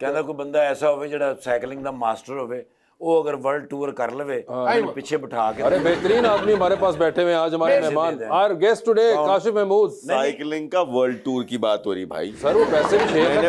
ਕਹਿੰਦਾ ਕੋਈ ਬੰਦਾ ਐਸਾ ਹੋਵੇ ਜਿਹੜਾ ਸਾਈਕਲਿੰਗ ਦਾ ਮਾਸਟਰ ਹੋਵੇ, ਉਹ अगर वर्ल्ड टूर कर लवे पीछे बिठा के। अरे बेहतरीन आदमी हमारे पास बैठे हुए हैं आज हमारे मेहमान। और guest today Kashif Mahmood. Cycling का वर्ल्ड टूर की बात हो रही भाई। सर वो पैसे भी शेयर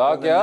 ला क्या?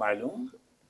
मालूम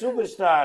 सुपर स्टार।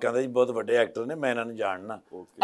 कहता जी बहुत बड़े एक्टर ने, मैं इन्हें जानना।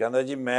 कहता जी मैं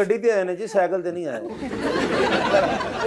ਗੱਡੀ ਤੇ ਆਏ ਨੇ ਜੀ, ਸਾਈਕਲ ਤੇ ਨਹੀਂ ਆਏ।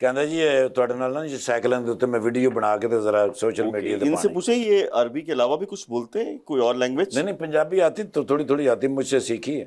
कहता जी ਤੁਹਾਡੇ ਨਾਲ ਨਾ ਸਾਈਕਲਾਂ ਦੇ ਉੱਤੇ ਮੈਂ ਵੀਡੀਓ ਬਣਾ ਕੇ ਤੇ ਜ਼ਰਾ सोशल मीडिया पे इनसे पूछे ये अरबी के अलावा भी कुछ बोलते हैं, कोई और लैंग्वेज? नहीं पंजाबी आती तो थोड़ी थोड़ी आती, मुझसे सीखी है।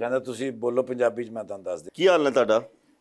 कहता ਤੁਸੀਂ ਬੋਲੋ ਪੰਜਾਬੀ ਚ ਮੈਂ ਤੁਹਾਨੂੰ ਦੱਸ ਦੇ। ਕੀ ਹਾਲ ਹੈ ਤੁਹਾਡਾ?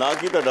ना की ਤੁਹਾਡਾ?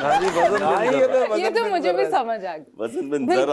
हाँ जी वजन ये तो मुझे भी समझ आ गया। वजन बिन जरा।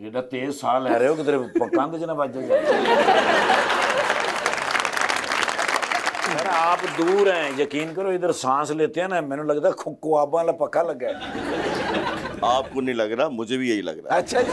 ਜਿਹੜਾ ਤੇਜ਼ ਸਾਹ ਲੈ ਰਹੇ ਹੋ ਕਿਧਰੇ ਕੰਧ ਚ ਨਾ ਵੱਜ ਜਾਏ। सर आप दूर हैं, यकीन करो, इधर सांस लेते हैं ना, मैंने लगता है ख्वाबा वाला पक्का लगा है। आपको नहीं लग रहा, मुझे भी यही लग रहा है। अच्छा जी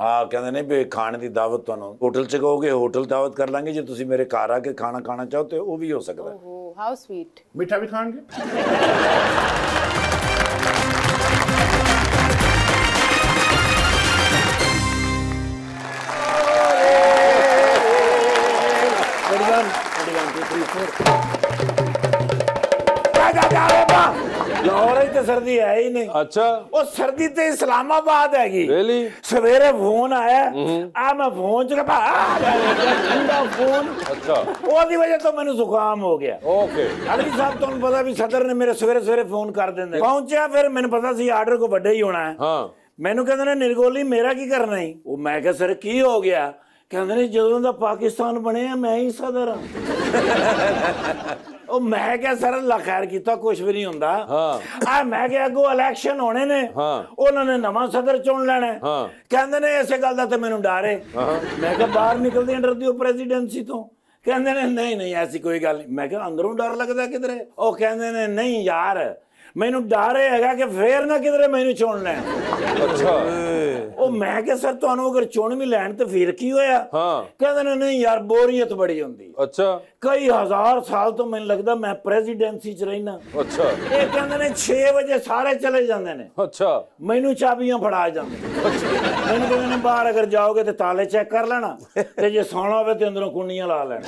हाँ कहते नहीं भी खाने की दावत ਤੁਹਾਨੂੰ ਹੋਟਲ ਚ ਕਹੋਗੇ ਹੋਟਲ ਦਾਵਤ ਕਰ ਲਾਂਗੇ, ਜੇ ਤੁਸੀਂ ਮੇਰੇ ਘਰ ਆ ਕੇ ਖਾਣਾ ਖਾਣਾ ਚਾਹੋ ਤੇ ਉਹ ਵੀ ਹੋ ਸਕਦਾ ਹੈ। Oh how sweet. मीठा भी खाएंगे? ਲਾਹੌਰ ਹੀ ਤੇ ਸਰਦੀ ਹੈ ਹੀ ਨਹੀਂ। अच्छा, ਉਹ ਸਰਦੀ ਤੇ ਇਸਲਾਮਾਬਾਦ ਹੈਗੀ। really? ਸਵੇਰੇ ਫੋਨ ਆਇਆ, ਆ ਮੈਂ ਫੋਨ ਚ ਠੰਡਾ ਫੋਨ, अच्छा, ਉਹਦੀ ਵਜ੍ਹਾ ਤੋਂ ਮੈਨੂੰ ਜ਼ੁਕਾਮ ਹੋ ਗਿਆ। ओके, ਅਲੀ ਸਾਹਿਬ ਤੁਹਾਨੂੰ ਪਤਾ ਵੀ ਸਦਰ ਨੇ ਮੇਰੇ ਸਵੇਰੇ ਸਵੇਰੇ ਫੋਨ ਕਰ ਦਿੰਦੇ। ਪਹੁੰਚਿਆ ਫਿਰ ਮੈਨੂੰ ਪਤਾ ਸੀ ਆਰਡਰ ਕੋ ਵੱਡਾ ਹੀ ਹੋਣਾ ਹੈ। हाँ, ਮੈਨੂੰ ਕਹਿੰਦੇ ਨੇ ਨਿਰਗੋਲੀ ਮੇਰਾ ਕੀ ਕਰਨਾ ਹੀ? ਉਹ ਮੈਂ ਕਿਹਾ ਸਰ ਕੀ ਹੋ ਗਿਆ? ਕਹਿੰਦੇ ਨੇ ਜਦੋਂ ਦਾ ਪਾਕਿਸਤਾਨ ਬਣਿਆ ਮੈਂ ਹੀ ਸਦਰ ਹਾਂ। ਉਹ ਮੈਂ ਕਿਹਾ ਸਰ ਅੱਲਾ ਖੈਰ ਕੀਤਾ, ਕੁਛ ਵੀ ਨਹੀਂ ਹੁੰਦਾ। ਆ ਮੈਂ ਕਿਹਾ ਅੱਗੋਂ ਇਲੈਕਸ਼ਨ ਹੋਣੇ ਨੇ, ਉਹਨਾਂ ਨੇ ਨਵਾਂ ਸਦਰ ਚੁਣ ਲੈਣਾ। ਕਹਿੰਦੇ ਨੇ ਇਸੇ ਗੱਲ ਦਾ ਤੇ ਮੈਨੂੰ ਡਰ ਹੈ। ਮੈਂ ਕਿਹਾ ਬਾਹਰ ਨਿਕਲਦੇ ਡਰਦੇ ਹੋ ਪ੍ਰੈਜ਼ੀਡੈਂਸੀ ਤੋਂ? ਕਹਿੰਦੇ ਨੇ ਨਹੀਂ ਨਹੀਂ ਐਸੀ ਕੋਈ ਗੱਲ ਨਹੀਂ। ਮੈਂ ਕਿਹਾ ਅੰਦਰੋਂ ਡਰ ਲੱਗਦਾ ਕਿਧਰੇ? ਉਹ ਕਹਿੰਦੇ ਨੇ ਨਹੀਂ ਯਾਰ ਮੈਨੂੰ ਡਰ ਹੈਗਾ ਕਿ ਫੇਰ ਨਾ ਕਿਧਰੇ ਮੈਨੂੰ ਚੁਣ ਲੈਣ। अच्छा ਉਹ ਮੈਂ ਕਿਹਾ ਸਰ ਤੁਹਾਨੂੰ ਅਗਰ ਚੁਣ ਵੀ ਲੈਣ ਤੇ ਫਿਰ ਕੀ ਹੋਇਆ? ਕਹਿੰਦੇ ਨੇ ਨਹੀਂ ਯਾਰ ਬੋਰੀਅਤ ਬੜੀ ਹੁੰਦੀ। अच्छा ਕਈ ਹਜ਼ਾਰ ਸਾਲ ਤੋਂ ਮੈਨੂੰ ਲੱਗਦਾ ਮੈਂ ਪ੍ਰੈਜ਼ੀਡੈਂਸੀ ਚ ਰਹਿਣਾ। अच्छा ਇਹ ਕਹਿੰਦੇ ਨੇ 6 ਵਜੇ ਸਾਰੇ ਚਲੇ ਜਾਂਦੇ ਨੇ। अच्छा ਮੈਨੂੰ ਚਾਬੀਆਂ ਫੜਾ ਜਾਂਦੇ। ਮੈਨੂੰ ਕਹਿੰਦੇ ਨੇ ਬਾਹਰ ਅਗਰ ਜਾਓਗੇ ਤੇ ਤਾਲੇ ਚੈੱਕ ਕਰ ਲੈਣਾ ਤੇ ਜੇ ਸੌਣਾ ਹੋਵੇ ਤੇ ਅੰਦਰੋਂ ਕੁੰਡੀਆਂ ਲਾ ਲੈਣਾ।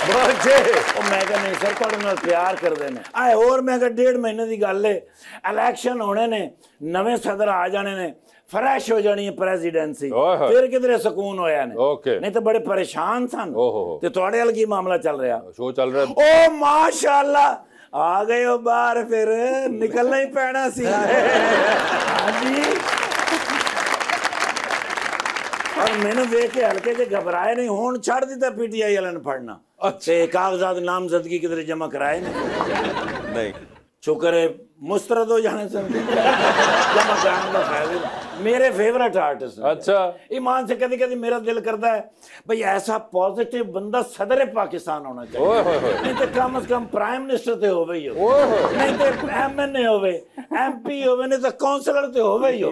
ਉਹ ਮੈਂ ਕਿਹਾ ਨਹੀਂ ਸਰ ਤੁਹਾਡੇ ਨਾਲ ਪਿਆਰ ਕਰਦੇ ਨੇ। ਆਏ ਹੋਰ ਮੈਂ ਕਿਹਾ 1.5 ਮਹੀਨੇ ਦੀ ਗੱਲ ਏ, ਇਲੈਕਸ਼ਨ ਹੋਣੇ ਨੇ, ਨਵੇਂ ਸਦਰ ਆ ਜਾਣੇ ਨੇ, ਫਰੈਸ਼ ਹੋ ਜਾਣੀ ਹੈ ਪ੍ਰੈਜ਼ੀਡੈਂਸੀ, ਫਿਰ ਕਿਧਰੇ ਸਕੂਨ ਹੋਇਆ ਨੇ। ਨਹੀਂ ਤਾਂ ਬੜੇ ਪਰੇਸ਼ਾਨ ਸਨ। ਤੇ ਤੁਹਾਡੇ ਵੱਲ ਕੀ ਮਾਮਲਾ ਚੱਲ ਰਿਹਾ? शो चल रहा है। ओ माशाल्लाह आ गए हो बाहर, फिर निकलना ही पैना सी। जी और मैंने देख के हल्के से घबराए नहीं, हुण छड़ दिता पीटीआई वाले ने फड़ना। ते कागजात नामजदगी किधरे जमा कराए नहीं। शुक्र है मुस्तरद हो जाने से जमा कराने का फायदा। मेरे फेवरेट आर्टिस्ट। अच्छा ईमान से कभी कभी मेरा दिल करता है भाई ऐसा पॉजिटिव बंदा सदर पाकिस्तान होना चाहिए। नहीं तो कम से कम प्राइम मिनिस्टर ते होवे ही हो, नहीं तो MNA होवे, MP होवे, नहीं तो काउंसलर ते होवे ही हो।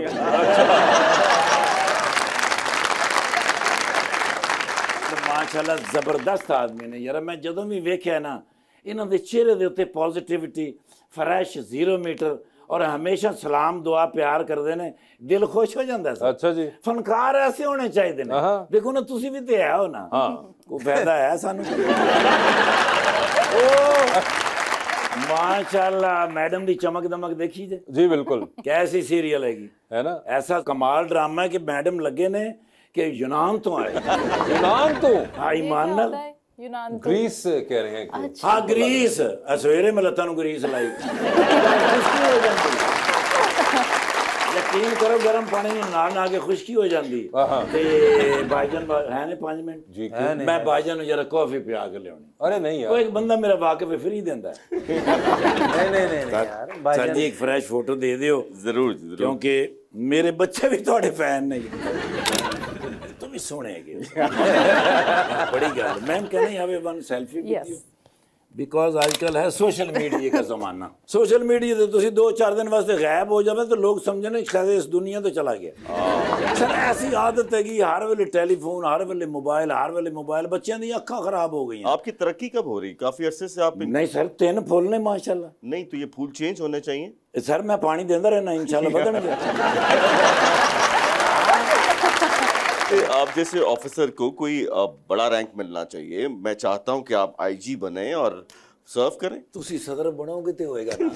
माशाल्लाह जबरदस्त आदमी ने यार। मैं जदों भी वेख्या ना इन्हां दे चेहरे दे उत्ते पॉजिटिविटी, फ्रैश 0 मीटर और हमेशा सलाम दुआ प्यार करते हैं, दिल खुश हो जाता है। अच्छा जी फनकार ऐसे होने चाहिए ने। देखो ना तुसी भी ते है हो ना, कोई फायदा है सानू। माशाल्लाह मैडम दी चमक दमक देखी जे? जी बिल्कुल। कैसी सीरियल हैगी है ना, ऐसा कमाल ड्रामा है कि मैडम लगे ने कि यूनान तो आए। यूनान तो? हाँ ईमान नाल ग्रीस कह रहे हैं कि हाँ ग्रीस। सवेरे मैं लत्तां नूं ग्रीस लाई। यकीन करो गर्म पानी में नहा के खुश्की हो जाती। भाईजान है ने 5 मिनट जी, मैं भाईजान जरा कॉफी पिया के लियानी। अरे नहीं यार, एक बंदा मेरा वाकिफ है फ्री देंदा है। नहीं यार सर जी एक फ्रेश फोटो दे दियो जरूर, क्योंकि मेरे बच्चे भी थोड़े फैन ने। तुम भी सुनेगे बड़ी गल। मैम कहने have one selfie with you because आजकल है सोशल मीडिया का जमाना। सोशल मीडिया से तुसी 2-4 दिन वास्ते गायब हो जावे तो लोग समझने शायद इस दुनिया तो चला गया। सर ऐसी आदत है कि हर वेले टेलीफोन, हर वेले मोबाइल, बच्चों दी अखां खराब हो गई। आपकी तरक्की कब हो रही? काफी अरसे से आप नहीं सर 3 फूल ने माशाल्लाह। नहीं तो ये फूल चेंज होने चाहिए सर। मैं पानी देता रहना इंशाल्लाह बढ़ेंगे। आप जैसे ऑफिसर को कोई बड़ा रैंक मिलना चाहिए। मैं चाहता हूं कि आप IG बने और सर्व करें। तुसी सदर बनोगे तो होएगा ना।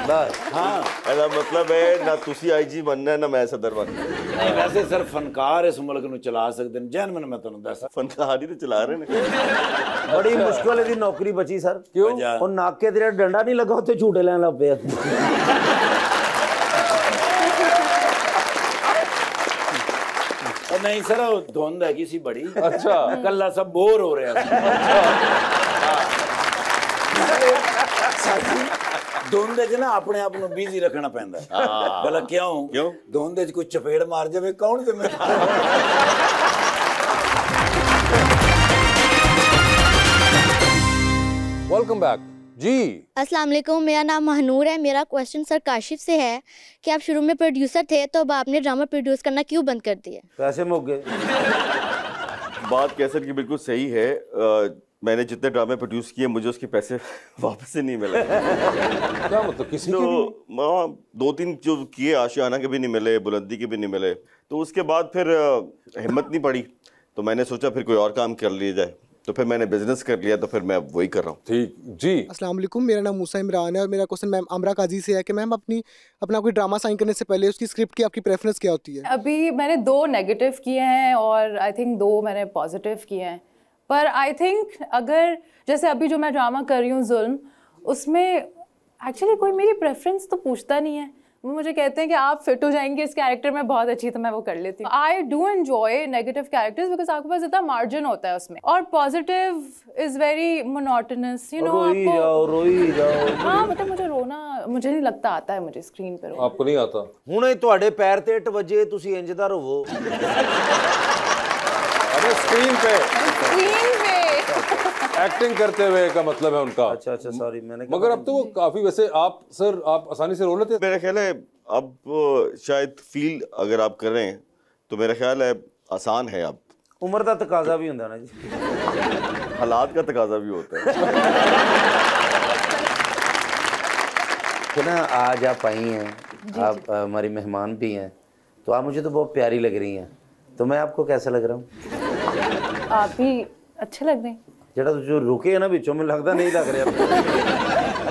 बस हाँ ऐसा मतलब है ना तुसी IG बनना है ना मैं सदर बनना। नहीं वैसे सर फनकार इस मुल्क नूं चला सकते हैं। जैन मैं तुहानूं दस फनकार ही तो चला रहे ने। बड़ी मुश्किल दी नौकरी बची सर। क्यों? और नाके तेरे डंडा नहीं लगा उत्ते झूठे लैन लग पे। नहीं सर धुंध है किसी बड़ी। अच्छा कल्ला सब बोर हो रहे हैं। धुंध च ना अपने आप को बिजी रखना पैंदा। भला क्यों? धुंध च कोई चपेड़ मार जावे कौन जिम्मेदार? वेलकम बैक जी। अस्सलाम वालेकुम, मेरा नाम महनूर है। मेरा क्वेश्चन सर काशिफ से है कि आप शुरू में प्रोड्यूसर थे तो अब आपने ड्रामा प्रोड्यूस करना क्यों बंद कर दिया? पैसे मुक गए। बात कैसर की बिल्कुल सही है। मैंने जितने ड्रामे प्रोड्यूस किए मुझे उसके पैसे वापस से नहीं मिले। क्या मतलब किसी तो 2-3 जो किए आशियाना के भी नहीं मिले, बुलंदी के भी नहीं मिले। तो उसके बाद फिर हिम्मत नहीं पड़ी तो मैंने सोचा फिर कोई और काम कर लिया जाए। तो फिर मैंने बिजनेस कर लिया तो फिर मैं वही कर रहा हूँ। ठीक जी। अस्सलाम वालेकुम, मेरा नाम मूसा इमरान है और मेरा क्वेश्चन मैम आमरा काजी से है कि मैम अपना कोई ड्रामा साइन करने से पहले उसकी स्क्रिप्ट की आपकी प्रेफरेंस क्या होती है? अभी मैंने 2 नेगेटिव किए हैं और आई थिंक 2 मैंने पॉजिटिव किए हैं। पर आई थिंक अगर जैसे अभी जो मैं ड्रामा कर रही हूँ जुल्म, उसमें एक्चुअली कोई मेरी प्रेफरेंस तो पूछता नहीं है। वो मुझे कहते हैं कि आप फिट हो जाएंगे इस कैरेक्टर में बहुत अच्छी, तो मैं वो कर लेती हूँ। I do enjoy negative characters because आपके पास इतना मार्जिन होता है उसमें, और positive is very monotonous, you know. रोई जाओ। हाँ मतलब मुझे रोना मुझे नहीं लगता आता है मुझे स्क्रीन पे। आपको नहीं आता? हुणे तुहाडे पैर ते इट वजे तुसी इंज दा रोवो। अरे स्क्रीन पे एक्टिंग करते हुए का मतलब है उनका। अच्छा सॉरी मैंने मगर अब तो वो काफी, वैसे आप सर आप आसानी से रो लेते हैं। मेरा ख्याल है अब शायद फील अगर आप कर रहे हैं तो मेरा ख्याल है आसान है। अब उम्र का तकाजा भी होता है ना जी, हालात का तकाजा भी होता है। तो ना आज आप आई हैं, आप हमारी मेहमान भी हैं, तो आप मुझे तो बहुत प्यारी लग रही हैं। तो मैं आपको कैसा लग रहा हूँ? आप भी अच्छे लग रहे हैं। जरा जो रुके है ना बिचों में लगता नहीं लग रहा।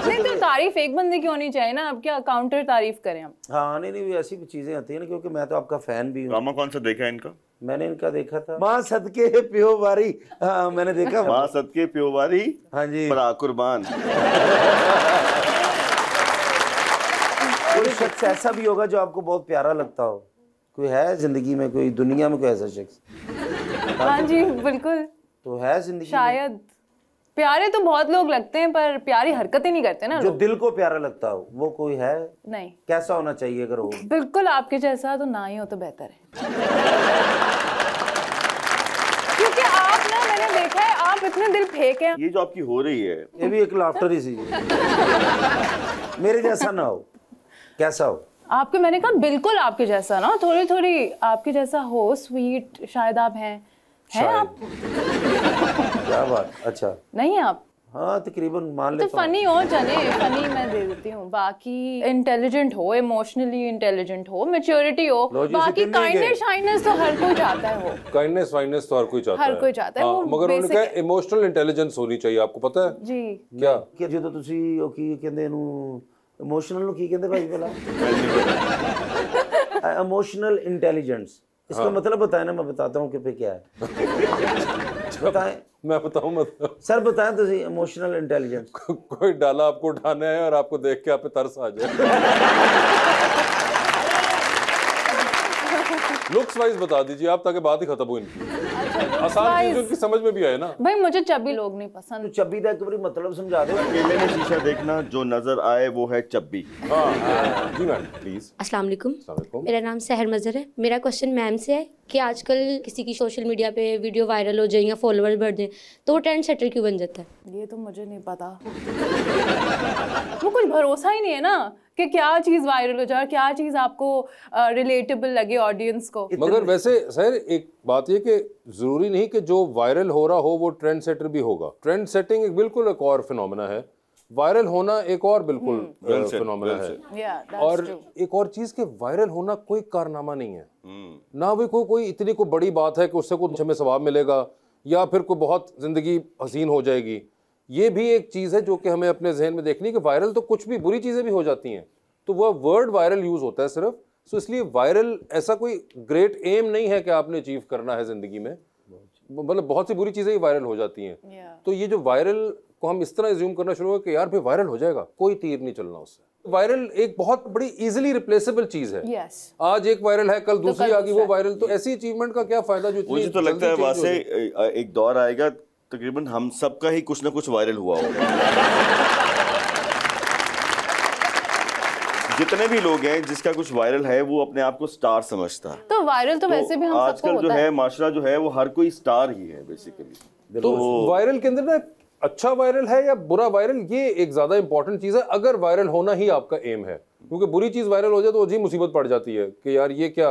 नहीं तो तारीफ एक बंदे की होनी चाहिए ना, अब क्या काउंटर तारीफ करें हम? हाँ नहीं ऐसी भी चीजें आती है ना, क्योंकि मैं तो आपका फैन भी हूँ। ड्रामा कौन सा देखा है इनका? मैंने इनका देखा था माँ सदके प्यो बारी। हाँ मैंने देखा माँ सदके प्यो बारी। हाँ जी, बड़ा कुर्बान। कोई शख्स ऐसा भी होगा जो आपको बहुत प्यारा लगता हो? कोई है जिंदगी में, कोई दुनिया में कोई ऐसा शख्स? हाँ जी बिल्कुल। तो है जिंदगी शायद प्यारे तो बहुत लोग लगते हैं पर प्यारी हरकतें नहीं करते ना जो लोग। दिल को प्यारा लगता हो वो कोई है? नहीं। कैसा होना चाहिए अगर हो? बिल्कुल आपके जैसा तो ना ही हो तो बेहतर है। क्योंकि आप ना, मैंने देखा है आप इतने दिल फेंक हैं। ये जो आपकी हो रही है ये भी एक लाफ्टर ही सी। मेरे जैसा ना हो, कैसा हो? आपके, मैंने कहा बिल्कुल आपके जैसा ना, थोड़ी थोड़ी आपके जैसा हो, स्वीट शायद आप हैं आप? क्या बात। अच्छा नहीं आप? हाँ तकरीबन मान लेता तो फनी हो, चले फनी मैं दे देती हूँ। बाकी इंटेलिजेंट हो, इमोशनली इंटेलिजेंट हो, मैच्योरिटी हो, बाकी काइंडनेस शाइनेस तो हर कोई चाहता है। वो काइंडनेस वाइंडनेस तो हर कोई चाहता है, हर कोई चाहता है। वो मगर उन्होंने कहा इमोशनल इंटेलिजेंस होनी चाहिए, आपको पता है जी क्या? कि जो ਤੁਸੀਂ ਉਹ ਕੀ ਕਹਿੰਦੇ ਇਹਨੂੰ ਇਮੋਸ਼ਨਲ ਨੂੰ ਕੀ ਕਹਿੰਦੇ ਭਾਈ ਭਲਾ? इमोशनल इंटेलिजेंस, इसका मतलब बताएं ना, मैं बताता हूँ कि फिर क्या है। बताएं। मैं बताऊं मतलब सर बताएं तो सही, इमोशनल इंटेलिजेंस। कोई डाला आपको उठाना है और आपको देख के आप पे तरस आ जाए। लुक्स वाइज बता दीजिए आप, ताकि बात ही खत्म हो इनकी। आसान चीजों की समझ में भी आए ना भाई। मुझे चब्बी लोग नहीं पसंद। तो चब्बी का एक बार मतलब समझा दो। अकेले में शीशा देखना, जो नजर आए वो है चब्बी। जी मैम प्लीज। अस्सलाम वालेकुम, मेरा नाम सहर मजहर है। मेरा क्वेश्चन मैम से है कि आजकल किसी की सोशल मीडिया पे वीडियो वायरल हो जाए या फॉलोअर्स बढ़ जाए तो वो ट्रेंड सेटर क्यों बन जाता है? ये तो मुझे नहीं पता। वो कुछ भरोसा ही नहीं है ना कि क्या चीज वायरल हो जाए, क्या चीज आपको रिलेटेबल लगे ऑडियंस को। मगर वैसे सर एक बात ये कि जरूरी नहीं कि जो वायरल हो रहा हो वो ट्रेंड सेटर भी होगा। ट्रेंड सेटिंग एक बिल्कुल एक और फिनोमेना है, वायरल होना एक और बिल्कुल फिनोमेना है। और एक और चीज के वायरल होना कोई कारनामा नहीं है ना, भी कोई इतनी कोई बड़ी बात है कि उससे कुछ हमें सवाब मिलेगा या फिर कोई बहुत जिंदगी हसीन हो जाएगी। ये भी एक चीज़ है जो कि हमें अपने जहन में देखनी है कि वायरल तो कुछ भी बुरी चीज़ें भी हो जाती हैं, तो वह वर्ड वायरल यूज़ होता है सिर्फ। सो इसलिए वायरल ऐसा कोई ग्रेट एम नहीं है कि आपने अचीव करना है ज़िंदगी में, मतलब बहुत सी बुरी चीज़ें ही वायरल हो जाती हैं। तो ये जो वायरल को हम इस तरह एज्यूम करना शुरू हो कि यार भाई वायरल हो जाएगा, कोई तीर नहीं चलना उससे। वायरल एक बहुत बड़ी इजीली रिप्लेसेबल चीज़ है। आज एक वायरल है, कल दूसरी आ गई वो वायरल, तो ऐसी अचीवमेंट का क्या फ़ायदा जो मुझे तो लगता है वहाँ से एक दौर आएगा तकरीबन हम सबका ही कुछ ना कुछ वायरल हुआ होगा। जितने भी लोग हैं जिसका कुछ वायरल है वो अपने आप को स्टार समझता है। तो वायरल तो वैसे भी हम सबको आजकल जो है माशरा जो है वो हर कोई स्टार ही है बेसिकली। तो वायरल के अंदर ना अच्छा वायरल है या बुरा वायरल, ये एक ज्यादा इंपॉर्टेंट चीज है अगर वायरल होना ही आपका एम है, क्योंकि बुरी चीज वायरल हो जाए तो अजीब मुसीबत पड़ जाती है कि यार ये क्या।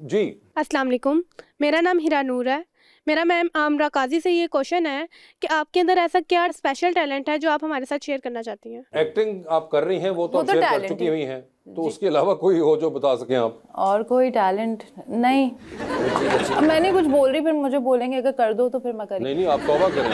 जी अस्सलाम वालेकुम, मेरा नाम हिरा नूर है। मेरा मैम आमरा काजी से ये क्वेश्चन है कि आपके अंदर ऐसा क्या स्पेशल टैलेंट है जो आप हमारे साथ शेयर करना चाहती हैं? एक्टिंग आप कर रही हैं वो तो शेयर कर चुकी हुई हैं, तो उसके अलावा कोई हो जो बता सकें आप? और कोई टैलेंट नहीं। मैंने कुछ बोल रही, फिर मुझे बोलेंगे अगर कर दो तो फिर मैं करूँगी। नहीं आप तौबा करें,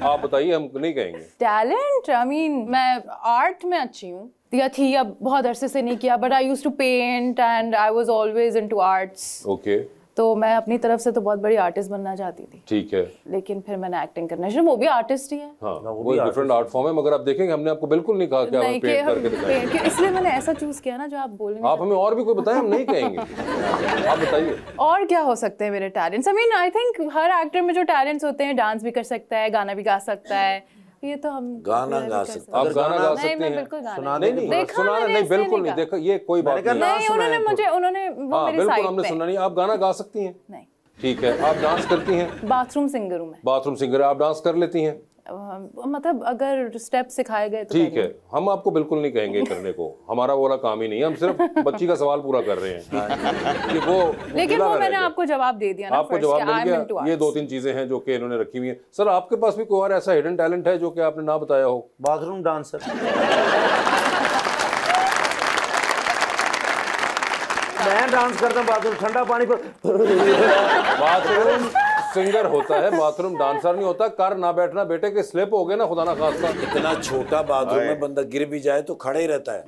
आप बताइए, हम नहीं कहेंगे। टैलेंट आई मीन मैं आर्ट में अच्छी हूँ या थी, अब बहुत अरसे से नहीं किया, but I used to paint and I was always into arts. Okay. तो मैं अपनी तरफ से तो बहुत बड़ी आर्टिस्ट बनना चाहती थी। ठीक है। लेकिन फिर मैंने एक्टिंग करना शुरू, वो भी आर्टिस्ट ही है। हाँ, वो डिफरेंट आर्ट फॉर्म है, मगर आप देखेंगे हमने आपको बिल्कुल नहीं कहा कि आप पेंट करके दिखाएं। इसलिए मैंने ऐसा चूज किया ना जो आप बोलेंगे। आप हमें और भी कोई बताएं, हम नहीं कहेंगे। आप बताइए और क्या हो सकते हैं मेरे talents. I mean I think her actor में जो टैलेंट्स होते हैं, डांस भी कर सकता है, गाना भी गा सकता है, ये तो हम गाना गा सकते हैं। आप गाना गा सकते हैं? नहीं, मैं बिल्कुल गाना सुनाना नहीं, बिल्कुल नहीं। देखो ये कोई बात नहीं, उन्होंने वो मेरी साइड पे, हमने सुना नहीं। आप गाना गा सकती हैं? नहीं। ठीक है। आप डांस करती हैं? बाथरूम सिंगर हूँ मैं। बाथरूम सिंगर, आप डांस कर लेती हैं? मतलब अगर स्टेप सिखाए गए तो ठीक है, हम आपको बिल्कुल नहीं कहेंगे करने को, हमारा वो वाला काम ही नहीं है, हम सिर्फ बच्ची का सवाल पूरा कर रहे हैं कि वो लेकिन वो मैंने आपको जवाब दे दिया ना, आपको जवाब मिल गया। ये 2-3 चीजें हैं जो कि इन्होंने रखी हुई हैं। सर आपके पास भी कोई और ऐसा हिडन टैलेंट है जो कि आपने ना बताया हो? Bathroom dancer. मैं डांस करता हूँ बाथरूम, ठंडा पानी पर। बाथरूम सिंगर होता है, बाथरूम डांसर नहीं होता। कार ना बैठना बेटे के स्लिप हो गए ना, खुदा ना खास्ता। इतना छोटा बाथरूम में बंदा गिर भी जाए तो खड़े ही रहता है।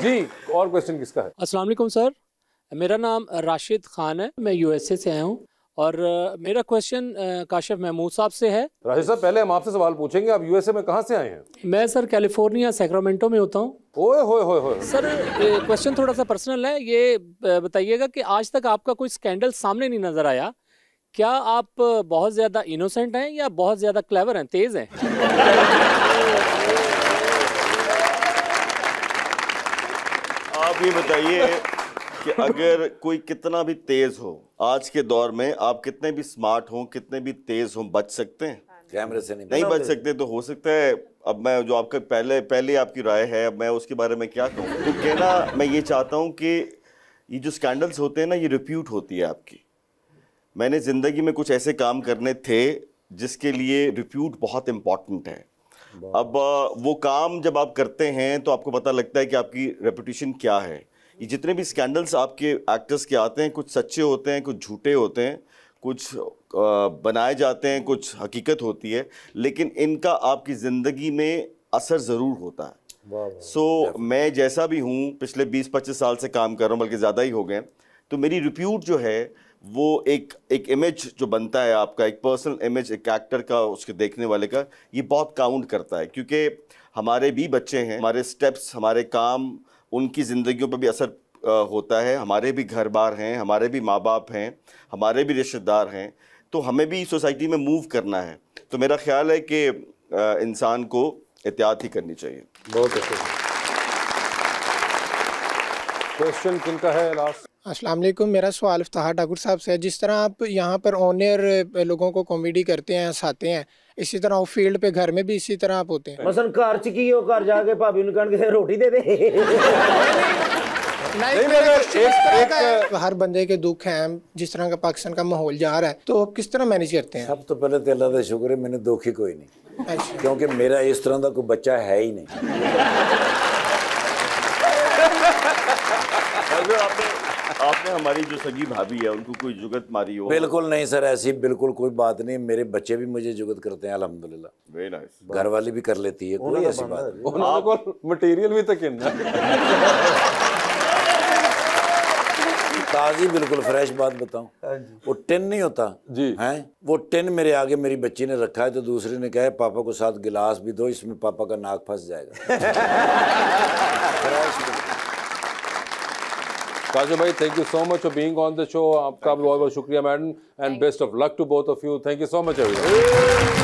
जी, और क्वेश्चन किसका है? अस्सलाम वालेकुम सर, मेरा नाम राशिद खान है, मैं यूएसए से आया हूँ और मेरा क्वेश्चन काशिफ महमूद साहब से है। राशिद साहब, पहले हम आपसे सवाल पूछेंगे, आप यूएसए में कहाँ से आए हैं? मैं सर कैलिफोर्निया सैक्रामेंटो में होता हूँ। ओए होए होए होए। सर क्वेश्चन थोड़ा सा पर्सनल है, ये बताइएगा कि आज तक आपका कोई स्कैंडल सामने नहीं नजर आया, क्या आप बहुत ज़्यादा इनोसेंट हैं या बहुत ज़्यादा क्लेवर हैं, तेज़ हैं? आप ये बताइए कि अगर कोई कितना भी तेज हो आज के दौर में, आप कितने भी स्मार्ट हो, कितने भी तेज हो, बच सकते हैं? कैमरे से नहीं बच सकते तो हो सकता है। अब मैं जो आपका पहले आपकी राय है, अब मैं उसके बारे में क्या कहूँ। तो कहना मैं ये चाहता हूँ कि ये जो स्कैंडल्स होते हैं ना, ये रिप्यूट होती है आपकी। मैंने ज़िंदगी में कुछ ऐसे काम करने थे जिसके लिए रिप्यूट बहुत इम्पॉर्टेंट है। अब वो काम जब आप करते हैं तो आपको पता लगता है कि आपकी रेपुटेशन क्या है। ये जितने भी स्कैंडल्स आपके एक्टर्स के आते हैं, कुछ सच्चे होते हैं, कुछ झूठे होते हैं, कुछ बनाए जाते हैं, कुछ हकीकत होती है, लेकिन इनका आपकी ज़िंदगी में असर ज़रूर होता है। सो मैं जैसा भी हूँ, पिछले 20-25 साल से काम कर रहा हूँ, बल्कि ज़्यादा ही हो गए, तो मेरी रिप्यूट जो है वो एक इमेज जो बनता है आपका, एक पर्सनल इमेज, एक एक्टर का, उसके देखने वाले का, ये बहुत काउंट करता है। क्योंकि हमारे भी बच्चे हैं, हमारे स्टेप्स, हमारे काम, उनकी ज़िंदगियों पर भी असर होता है। हमारे भी घर बार हैं, हमारे भी माँ बाप हैं, हमारे भी रिश्तेदार हैं, तो हमें भी सोसाइटी में मूव करना है। तो मेरा ख्याल है कि इंसान को एहतियात ही करनी चाहिए। बहुत अच्छा क्वेश्चन किनका है लास्ट? अस्सलाम वालेकुम, मेरा सवाल इफ्तार ठाकुर साहब से है। जिस तरह आप यहाँ पर ऑनर लोगों को कॉमेडी करते हैं, हंसाते हैं, इसी तरह ऑफ फील्ड पे घर में भी इसी तरह आप होते हैं? मसन घर च की हो, घर जाके भाभी ने कहने रोटी दे दे। नहीं, हर बंदे के दुख हैं, जिस तरह का पाकिस्तान का माहौल जा रहा है, तो आप किस तरह मैनेज करते हैं? सब तो पहले तो अल्लाह का शुक्र है, मैंने दुख ही कोई नहीं। अच्छा। क्योंकि मेरा इस तरह का कोई बच्चा है ही नहीं। आपने हमारी जो सगी भाभी है उनको कोई जुगत मारी हो? बिल्कुल नहीं सर, ऐसी बिल्कुल कोई बात नहीं। मेरे बच्चे भी मुझे जुगत करते हैं अल्हम्दुलिल्लाह। Very nice. घर वाली भी कर लेती है, कोई ऐसी बात नहीं। आपको मटेरियल भी तक ताज़ी बिल्कुल फ्रेश बात बताऊं, वो टिन नहीं होता जी हैं, वो टिन मेरे आगे मेरी बच्ची ने रखा है, तो दूसरी ने कहा पापा को साथ गिलास भी दो, इसमें पापा का नाक फंस जाएगा। काजल भाई, thank you so much for being on the show. आपका बहुत बहुत शुक्रिया madam, and best of luck to both of you. Thank you so much everyone.